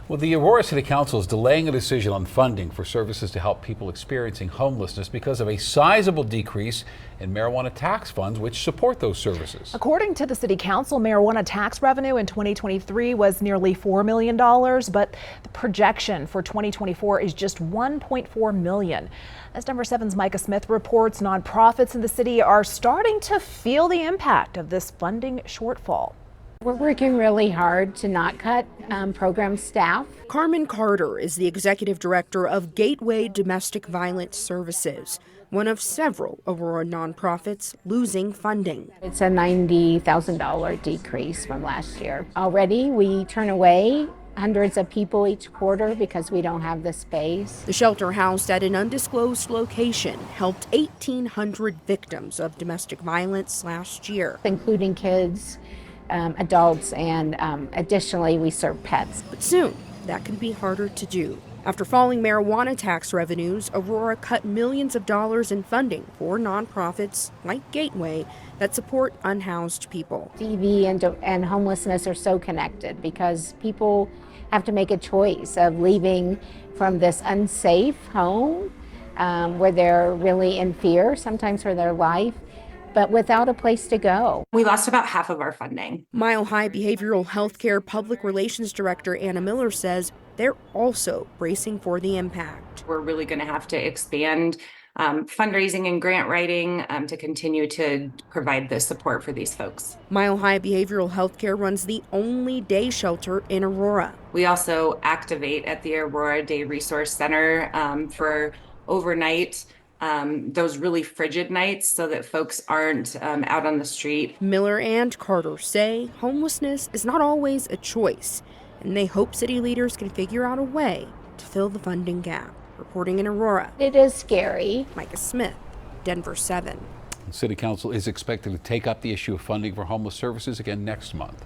Well, the Aurora City Council is delaying a decision on funding for services to help people experiencing homelessness because of a sizable decrease in marijuana tax funds which support those services. According to the City Council, marijuana tax revenue in 2023 was nearly $4 million, but the projection for 2024 is just $1.4 million. As Denver 7's Micah Smith reports, nonprofits in the city are starting to feel the impact of this funding shortfall. We're working really hard to not cut program staff. Carmen Carter is the executive director of Gateway Domestic Violence Services, one of several Aurora nonprofits losing funding. It's a $90,000 decrease from last year. Already we turn away hundreds of people each quarter because we don't have the space. The shelter, housed at an undisclosed location, helped 1,800 victims of domestic violence last year, Including kids, adults, and additionally we serve pets. But soon, that can be harder to do. After falling marijuana tax revenues, Aurora cut millions of dollars in funding for nonprofits like Gateway that support unhoused people. TV and homelessness are so connected because people have to make a choice of leaving from this unsafe home where they're really in fear, sometimes for their life, but without a place to go. We lost about half of our funding. Mile High Behavioral Healthcare Public Relations Director Anna Miller says they're also bracing for the impact. We're really going to have to expand fundraising and grant writing to continue to provide the support for these folks. Mile High Behavioral Healthcare runs the only day shelter in Aurora. We also activate at the Aurora Day Resource Center for overnight, those really frigid nights so that folks aren't out on the street. Miller and Carter say homelessness is not always a choice, and they hope city leaders can figure out a way to fill the funding gap. Reporting in Aurora, It is scary. Micah Smith, Denver 7. The City Council is expected to take up the issue of funding for homeless services again next month.